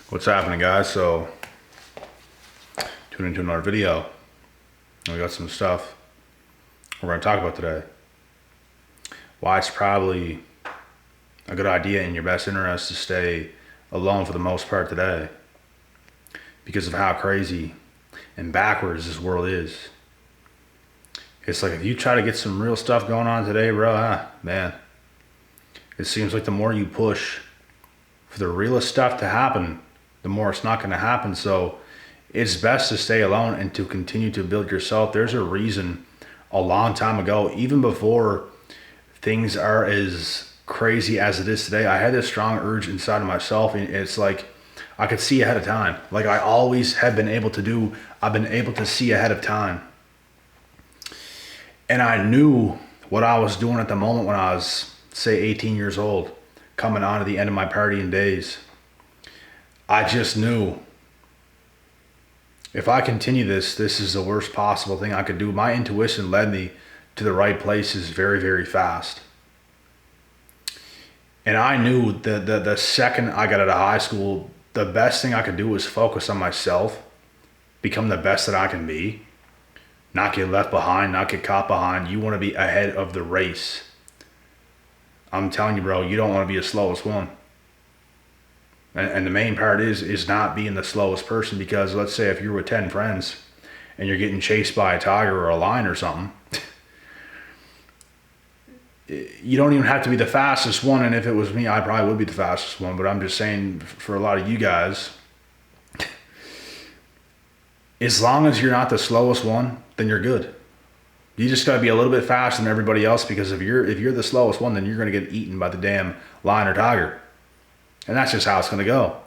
What's happening, guys? So, tune into another video. We got some stuff we're going to talk about today. Why it's probably a good idea in your best interest to stay alone for the most part today, because of how crazy and backwards this world is. It's like if you try to get some real stuff going on today, bro, man, it seems like the more you push for the realest stuff to happen, the more it's not going to happen. So it's best to stay alone and to continue to build yourself. There's a reason a long time ago, even before things are as crazy as it is today, I had this strong urge inside of myself, and it's like I could see ahead of time. Like I always have been able to do, I've been able to see ahead of time. And I knew what I was doing at the moment when I was, say, 18 years old, coming on to the end of my partying days. I just knew if I continue this is the worst possible thing I could do. My intuition led me to the right places very, very fast. And I knew that the second I got out of high school, the best thing I could do was focus on myself, become the best that I can be, not get left behind, not get caught behind. You want to be ahead of the race. I'm telling you, bro, you don't want to be the slowest one. And the main part is not being the slowest person, because let's say if you're with 10 friends and you're getting chased by a tiger or a lion or something, you don't even have to be the fastest one. And if it was me, I probably would be the fastest one. But I'm just saying, for a lot of you guys, as long as you're not the slowest one, then you're good. You just got to be a little bit faster than everybody else, because if you're the slowest one, then you're going to get eaten by the damn lion or tiger. And that's just how it's going to go.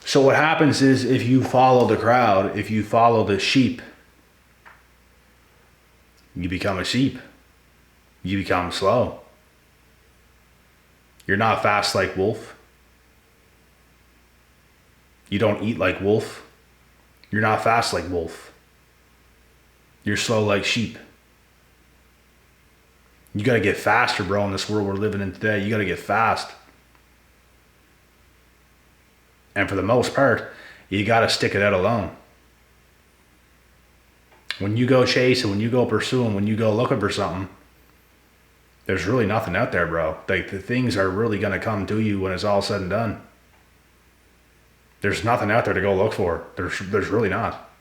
So what happens is, if you follow the crowd, if you follow the sheep, you become a sheep. You become slow. You're not fast like wolf. You don't eat like wolf. You're not fast like wolf. You're slow like sheep. You got to get faster, bro, in this world we're living in today. You got to get fast. And for the most part, you got to stick it out alone. When you go chasing, when you go pursuing, when you go looking for something, there's really nothing out there, bro. Like, the things are really going to come to you when it's all said and done. There's nothing out there to go look for. There's really not.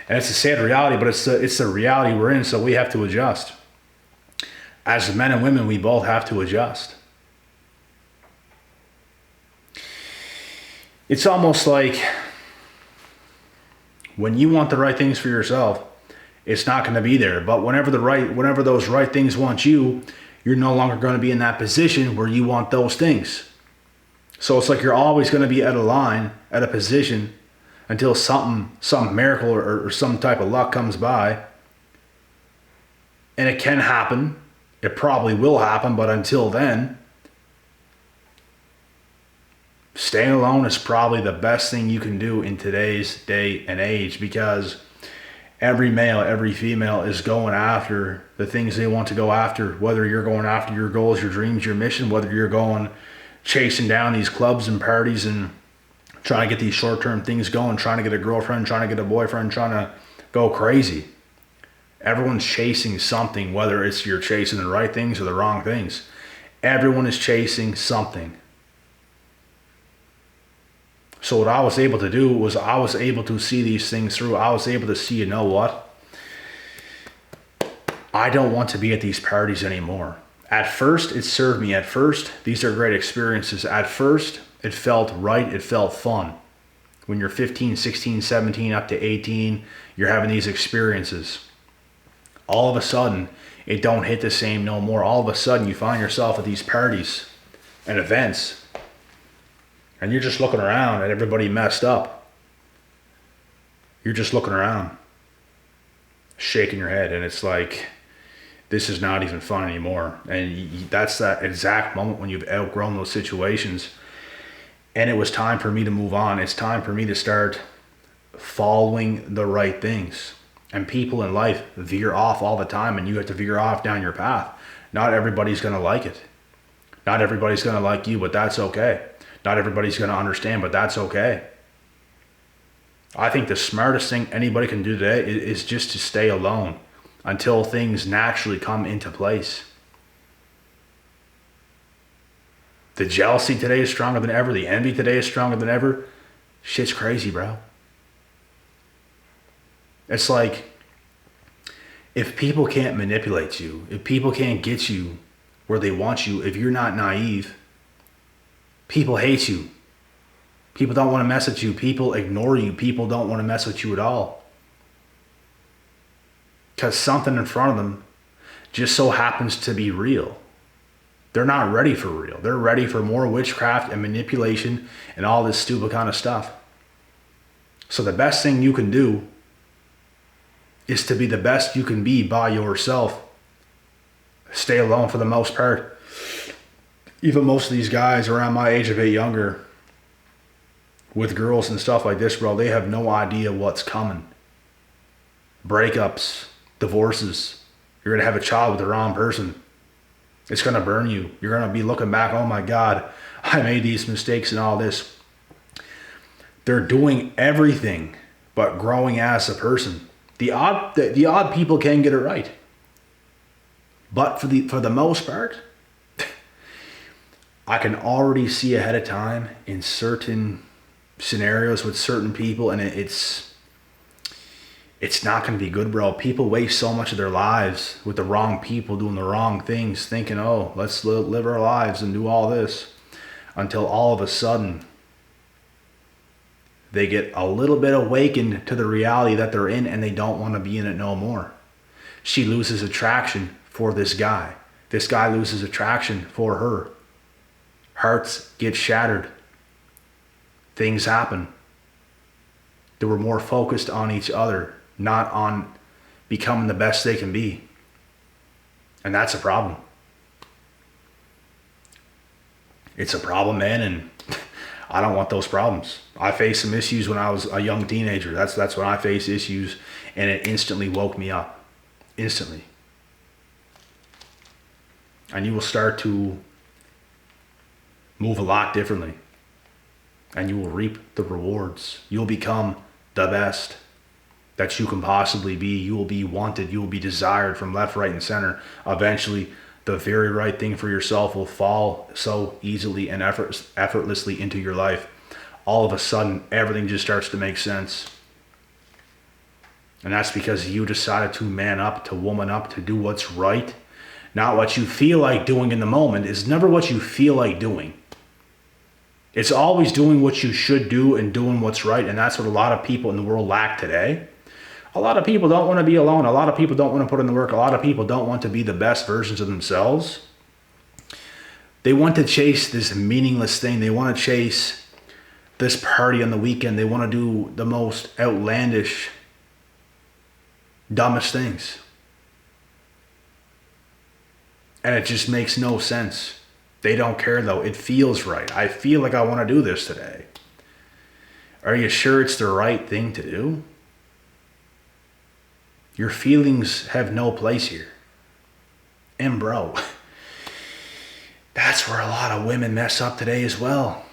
And it's a sad reality, but it's the reality we're in, so we have to adjust. As men and women, we both have to adjust. It's almost like when you want the right things for yourself, it's not going to be there. But whenever those right things want you, you're no longer going to be in that position where you want those things. So it's like you're always going to be at a line, at a position, until some miracle or some type of luck comes by. And it can happen. It probably will happen. But until then, staying alone is probably the best thing you can do in today's day and age, because every male, every female is going after the things they want to go after. Whether you're going after your goals, your dreams, your mission, whether you're going chasing down these clubs and parties and trying to get these short-term things going, trying to get a girlfriend, trying to get a boyfriend, trying to go crazy. Everyone's chasing something, whether it's you're chasing the right things or the wrong things. Everyone is chasing something. So what I was able to do was I was able to see these things through. I was able to see, you know what? I don't want to be at these parties anymore. At first, it served me. At first, these are great experiences. At first, it felt right. It felt fun. When you're 15, 16, 17, up to 18, you're having these experiences. All of a sudden, it don't hit the same no more. All of a sudden, you find yourself at these parties and events, and you're just looking around at everybody messed up. You're just looking around, shaking your head, and it's like, this is not even fun anymore. And that's that exact moment when you've outgrown those situations. And it was time for me to move on. It's time for me to start following the right things. And people in life veer off all the time, and you have to veer off down your path. Not everybody's going to like it. Not everybody's going to like you, but that's okay. Not everybody's going to understand, but that's okay. I think the smartest thing anybody can do today is just to stay alone until things naturally come into place. The jealousy today is stronger than ever. The envy today is stronger than ever. Shit's crazy, bro. It's like, if people can't manipulate you, if people can't get you where they want you, if you're not naive, people hate you. People don't want to mess with you. People ignore you. People don't want to mess with you at all. Because something in front of them just so happens to be real. They're not ready for real. They're ready for more witchcraft and manipulation and all this stupid kind of stuff. So the best thing you can do is to be the best you can be by yourself. Stay alone for the most part. Even most of these guys around my age, a bit younger, with girls and stuff like this, bro, they have no idea what's coming. Breakups, divorces. You're going to have a child with the wrong person. It's going to burn you. You're going to be looking back, oh my God, I made these mistakes and all this. They're doing everything but growing as a person. The odd people can get it right. But for the most part, I can already see ahead of time in certain scenarios with certain people, and it's not going to be good, bro. People waste so much of their lives with the wrong people doing the wrong things, thinking, oh, let's live our lives and do all this, until all of a sudden they get a little bit awakened to the reality that they're in, and they don't want to be in it no more. She loses attraction for this guy. This guy loses attraction for her. Hearts get shattered. Things happen. They were more focused on each other, not on becoming the best they can be. And that's a problem. It's a problem, man, and I don't want those problems. I faced some issues when I was a young teenager. That's when I faced issues, and it instantly woke me up. Instantly. And you will start to move a lot differently. And you will reap the rewards. You'll become the best that you can possibly be. You will be wanted. You will be desired from left, right, and center. Eventually, the very right thing for yourself will fall so easily and effortlessly into your life. All of a sudden, everything just starts to make sense. And that's because you decided to man up, to woman up, to do what's right. Not what you feel like doing in the moment. It's never what you feel like doing. It's always doing what you should do and doing what's right. And that's what a lot of people in the world lack today. A lot of people don't want to be alone. A lot of people don't want to put in the work. A lot of people don't want to be the best versions of themselves. They want to chase this meaningless thing. They want to chase this party on the weekend. They want to do the most outlandish, dumbest things. And it just makes no sense. They don't care though. It feels right. I feel like I want to do this today. Are you sure it's the right thing to do? Your feelings have no place here. And bro, that's where a lot of women mess up today as well.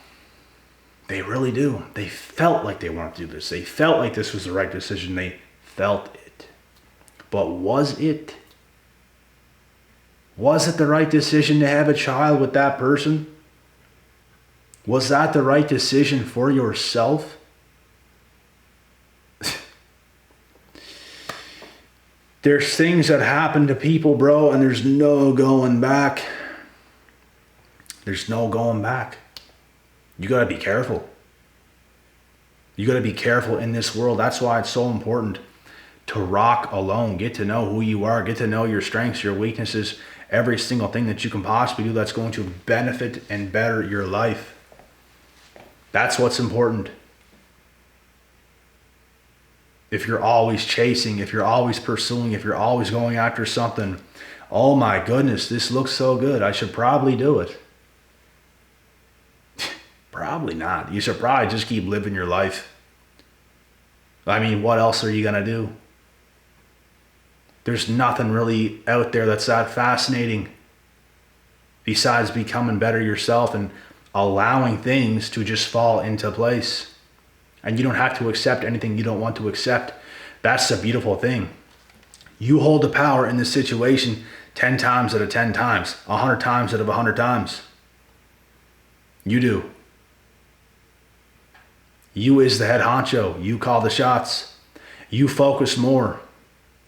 They really do. They felt like they wanted to do this. They felt like this was the right decision. They felt it. But was it? Was it the right decision to have a child with that person? Was that the right decision for yourself? There's things that happen to people, bro, and there's no going back. There's no going back. You got to be careful. You got to be careful in this world. That's why it's so important to rock alone. Get to know who you are. Get to know your strengths, your weaknesses, every single thing that you can possibly do that's going to benefit and better your life. That's what's important. If you're always chasing, if you're always pursuing, if you're always going after something, oh my goodness, this looks so good, I should probably do it. Probably not. You should probably just keep living your life. I mean, what else are you going to do? There's nothing really out there that's that fascinating. besides becoming better yourself and allowing things to just fall into place. And you don't have to accept anything you don't want to accept. That's the beautiful thing. You hold the power in this situation 10 times out of 10 times, 100 times out of 100 times. You do. You is the head honcho. You call the shots. You focus more.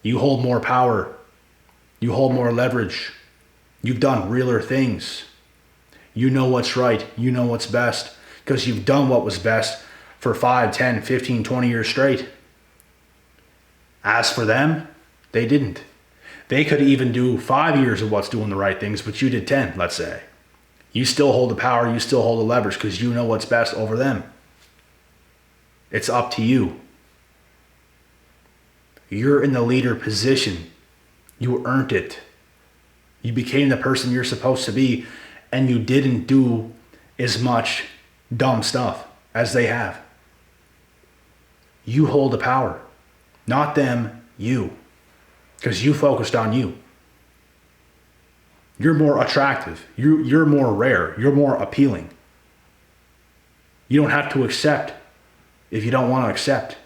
You hold more power. You hold more leverage. You've done realer things. You know what's right. You know what's best because you've done what was best for 5, 10, 15, 20 years straight. As for them, they didn't. They could even do 5 years of what's doing the right things, but you did 10, let's say. You still hold the power. You still hold the leverage because you know what's best over them. It's up to you. You're in the leader position. You earned it. You became the person you're supposed to be, and you didn't do as much dumb stuff as they have. You hold the power. Not them, you. Because you focused on you. You're more attractive. You're more rare. You're more appealing. You don't have to accept if you don't want to accept.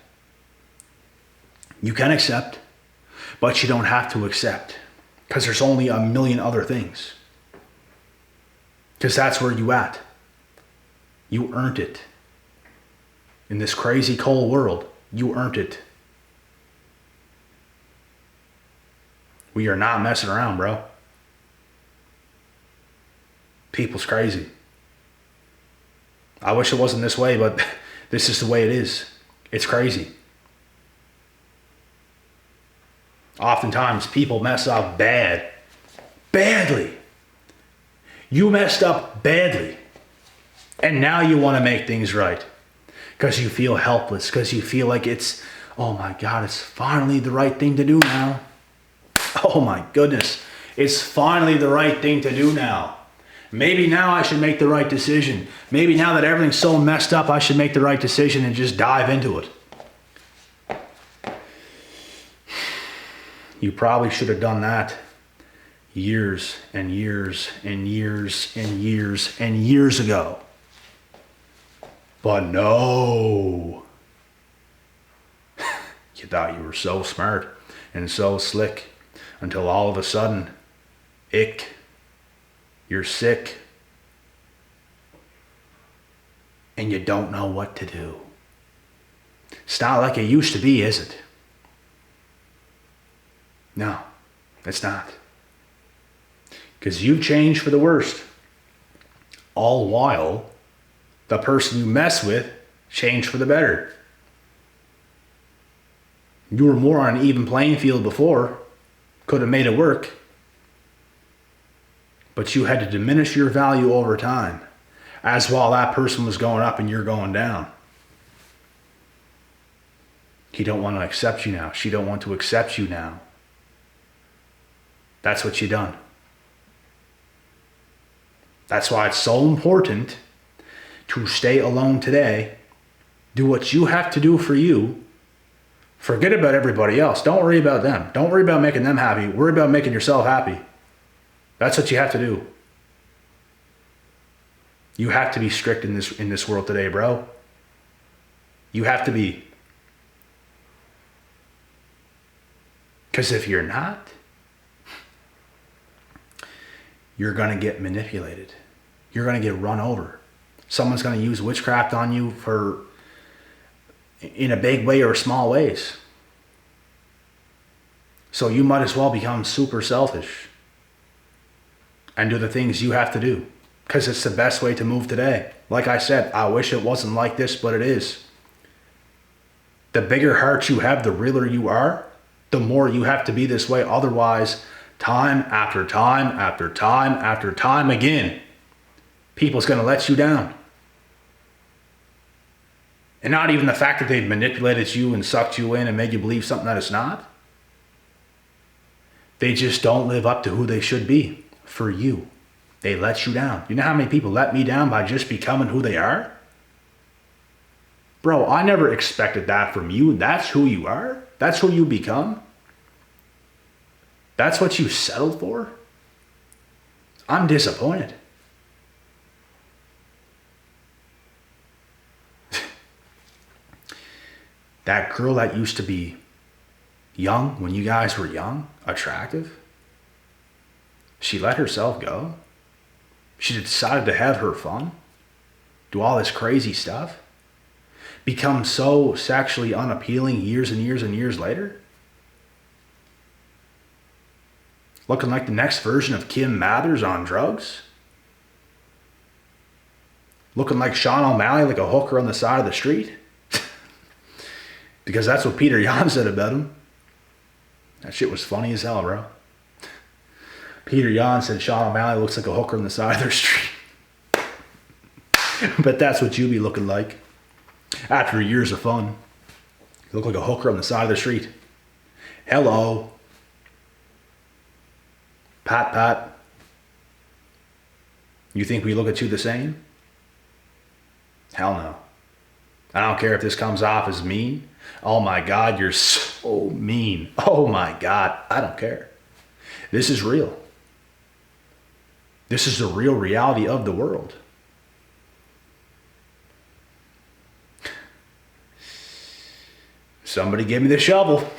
You can accept, but you don't have to accept. Because there's only a million other things. Because that's where you at. You earned it. In this crazy cold world, you earned it. We are not messing around, bro. People's crazy. I wish it wasn't this way, but this is the way it is. It's crazy. Oftentimes, people mess up badly. You messed up badly. And now you want to make things right. Because you feel helpless. Because you feel like it's, oh my God, it's finally the right thing to do now. Oh my goodness. It's finally the right thing to do now. Maybe now I should make the right decision. Maybe now that everything's so messed up, I should make the right decision and just dive into it. You probably should have done that years and years and years and years and years ago. But no. You thought you were so smart and so slick until all of a sudden, you're sick and you don't know what to do. It's not like it used to be, is it? No, it's not. Because you've changed for the worst. All while the person you mess with changed for the better. You were more on an even playing field before. Could have made it work. But you had to diminish your value over time. As while that person was going up and you're going down. He don't want to accept you now. She don't want to accept you now. That's what you done. That's why it's so important to stay alone today. Do what you have to do for you. Forget about everybody else. Don't worry about them. Don't worry about making them happy. Worry about making yourself happy. That's what you have to do. You have to be strict in this world today, bro. You have to be. Because if you're not, you're going to get manipulated. You're going to get run over. Someone's going to use witchcraft on you in a big way or small ways. So you might as well become super selfish and do the things you have to do because it's the best way to move today. Like I said, I wish it wasn't like this, but it is. The bigger heart you have, the realer you are, the more you have to be this way. Otherwise, time after time after time after time again, people's going to let you down. And not even the fact that they've manipulated you and sucked you in and made you believe something that it's not. They just don't live up to who they should be for you. They let you down. You know how many people let me down by just becoming who they are? Bro, I never expected that from you. That's who you are. That's who you become. That's what you settled for. I'm disappointed. That girl that used to be young, when you guys were young, attractive, she let herself go. She decided to have her fun, do all this crazy stuff, become so sexually unappealing years and years and years later. Looking like the next version of Kim Mathers on drugs. Looking like Sean O'Malley, like a hooker on the side of the street. Because that's what Peter Yan said about him. That shit was funny as hell, bro. Peter Yan said Sean O'Malley looks like a hooker on the side of their street. But that's what you be looking like. After years of fun. You look like a hooker on the side of the street. Hello. Pat. You think we look at you the same? Hell no. I don't care if this comes off as mean. Oh my God, you're so mean. Oh my God, I don't care. This is real. This is the real reality of the world. Somebody give me the shovel.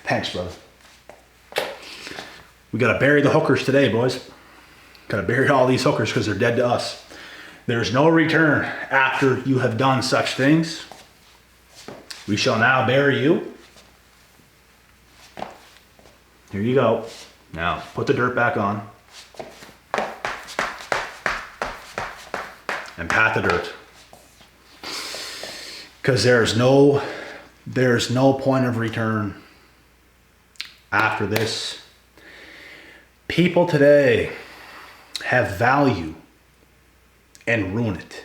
Thanks, brother. We gotta bury the hookers today, boys. Gotta bury all these hookers because they're dead to us. There's no return after you have done such things. We shall now bury you. Here you go. Now, put the dirt back on. And pat the dirt. Because there's no point of return after this. People today have value and ruin it.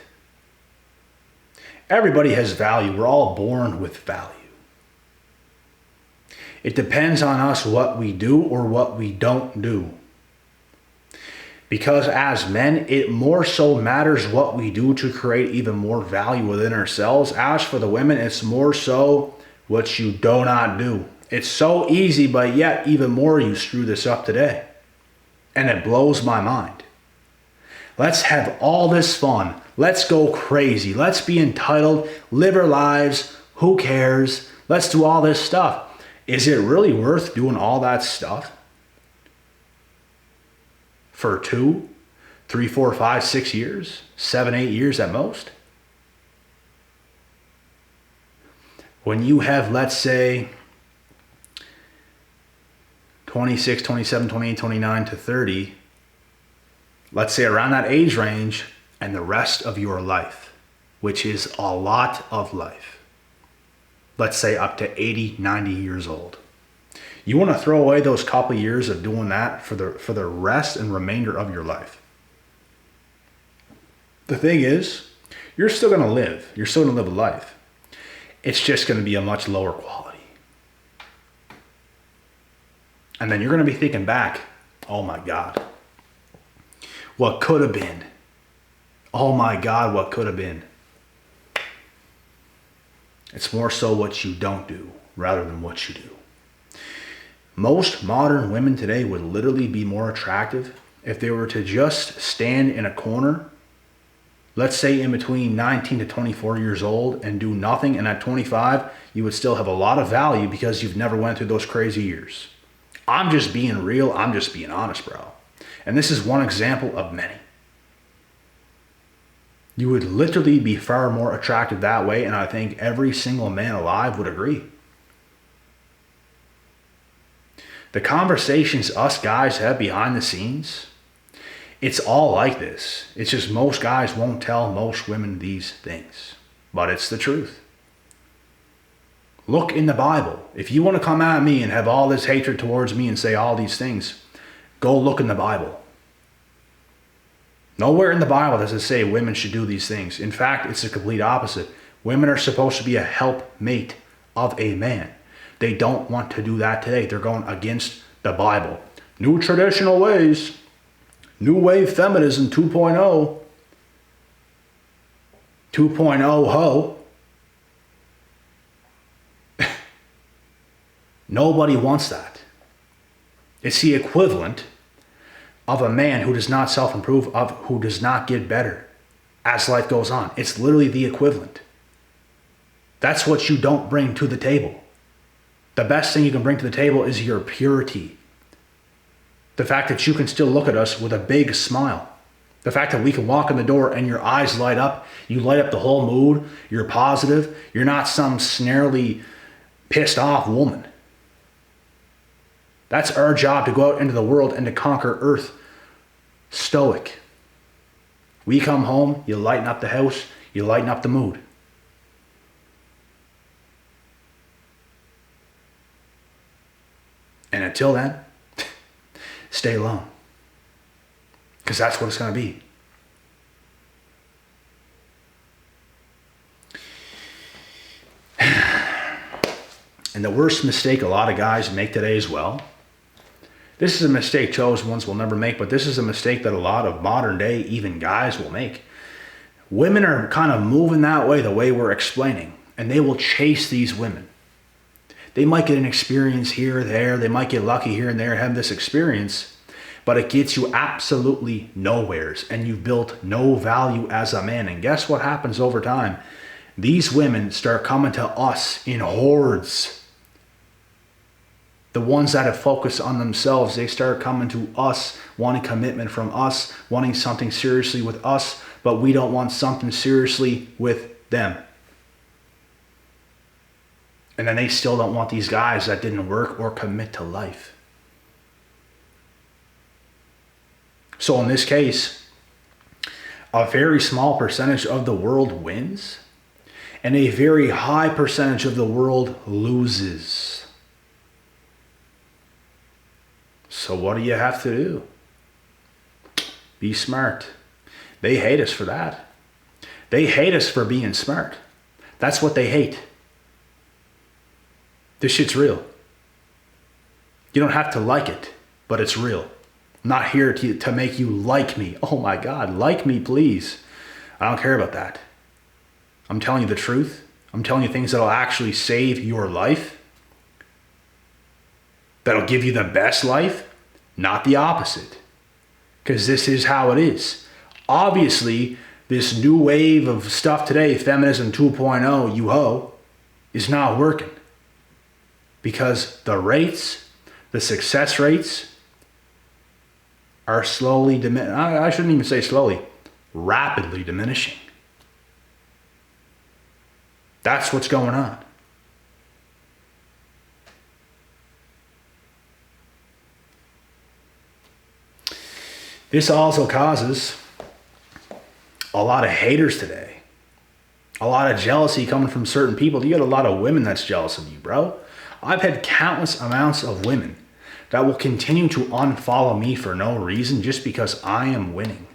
Everybody has value. We're all born with value. It depends on us what we do or what we don't do. Because as men, it more so matters what we do to create even more value within ourselves. As for the women, it's more so what you do not do. It's so easy, but yet even more you screw this up today. And it blows my mind. Let's have all this fun. Let's go crazy. Let's be entitled, live our lives. Who cares? Let's do all this stuff. Is it really worth doing all that stuff? For 2, 3, 4, 5, 6 years? 7, 8 years at most? When you have, let's say, 26, 27, 28, 29 to 30, let's say around that age range, and the rest of your life, which is a lot of life. Let's say up to 80, 90 years old. You want to throw away those couple years of doing that for the rest and remainder of your life. The thing is, you're still going to live. You're still going to live a life. It's just going to be a much lower quality. And then you're going to be thinking back, oh my God, what could have been? Oh my God, what could have been? It's more so what you don't do rather than what you do. Most modern women today would literally be more attractive if they were to just stand in a corner, let's say in between 19 to 24 years old, and do nothing. And at 25, you would still have a lot of value because you've never went through those crazy years. I'm just being real. I'm just being honest, bro. And this is one example of many. You would literally be far more attractive that way, and I think every single man alive would agree. The conversations us guys have behind the scenes, it's all like this. It's just most guys won't tell most women these things, but it's the truth. Look in the Bible. If you want to come at me and have all this hatred towards me and say all these things, go look in the Bible. Nowhere in the Bible does it say women should do these things. In fact, it's the complete opposite. Women are supposed to be a helpmate of a man. They don't want to do that today. They're going against the Bible. New traditional ways. New wave feminism 2.0. 2.0 ho. Nobody wants that. It's the equivalent of a man who does not self-improve, of who does not get better as life goes on. It's literally the equivalent. That's what you don't bring to the table. The best thing you can bring to the table is your purity. The fact that you can still look at us with a big smile. The fact that we can walk in the door and your eyes light up. You light up the whole mood. You're positive. You're not some snarly, pissed off woman. That's our job, to go out into the world and to conquer earth. Stoic. We come home, you lighten up the house, you lighten up the mood. And until then, stay alone. Because that's what it's going to be. And the worst mistake a lot of guys make today as well. This is a mistake chosen ones will never make, but this is a mistake that a lot of modern day, even guys, will make. Women are kind of moving that way, the way we're explaining, and they will chase these women. They might get an experience here or there. They might get lucky here and there and have this experience, but it gets you absolutely nowheres, and you've built no value as a man. And guess what happens over time? These women start coming to us in hordes. The ones that have focused on themselves, they start coming to us, wanting commitment from us, wanting something seriously with us, but we don't want something seriously with them. And then they still don't want these guys that didn't work or commit to life. So in this case, a very small percentage of the world wins, and a very high percentage of the world loses. So what do you have to do? Be smart. They hate us for that. They hate us for being smart. That's what they hate. This shit's real. You don't have to like it, but it's real. I'm not here to make you like me. Oh my God, like me, please. I don't care about that. I'm telling you the truth. I'm telling you things that'll actually save your life. That'll give you the best life, not the opposite. Because this is how it is. Obviously, this new wave of stuff today, feminism 2.0, you ho, is not working. Because the rates, the success rates, are slowly diminishing. I shouldn't even say slowly, rapidly diminishing. That's what's going on. This also causes a lot of haters today. A lot of jealousy coming from certain people. You got a lot of women that's jealous of you, bro. I've had countless amounts of women that will continue to unfollow me for no reason just because I am winning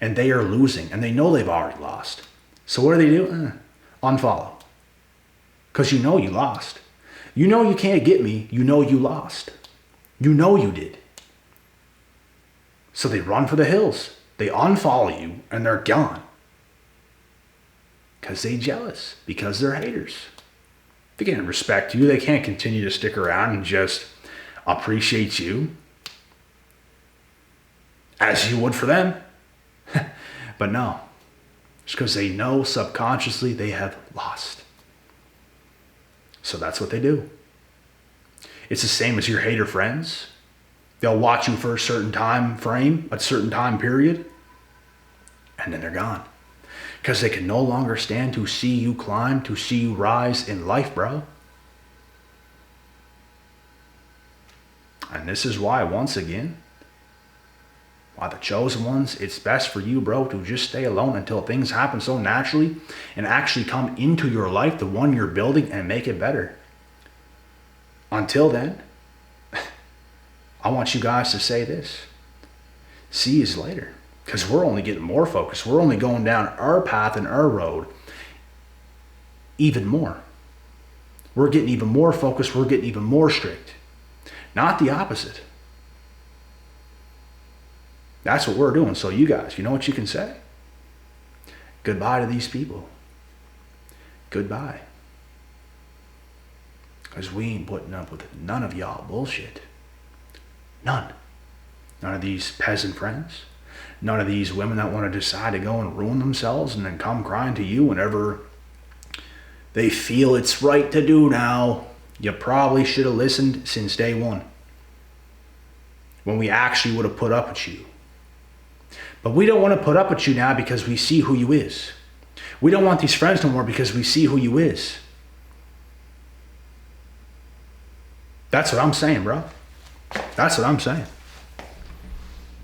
and they are losing and they know they've already lost. So what do? Unfollow. Because you know you lost. You know you can't get me. You know you lost. You know you did. So they run for the hills. They unfollow you and they're gone. Because they're jealous. Because they're haters. They can't respect you. They can't continue to stick around and just appreciate you as you would for them. But no. It's because they know subconsciously they have lost. So that's what they do. It's the same as your hater friends. They'll watch you for a certain time frame, a certain time period, and then they're gone. Because they can no longer stand to see you climb, to see you rise in life, bro. And this is why, once again, why the chosen ones, it's best for you, bro, to just stay alone until things happen so naturally and actually come into your life, the one you're building, and make it better. Until then, I want you guys to say this. See you later. Because we're only getting more focused. We're only going down our path and our road even more. We're getting even more focused. We're getting even more strict. Not the opposite. That's what we're doing. So you guys, you know what you can say? Goodbye to these people. Goodbye. Because we ain't putting up with none of y'all bullshit. None. None of these peasant friends. None of these women that want to decide to go and ruin themselves and then come crying to you whenever they feel it's right to do now. You probably should have listened since day one, when we actually would have put up with you. But we don't want to put up with you now because we see who you is. We don't want these friends no more because we see who you is. That's what I'm saying, bro. That's what I'm saying.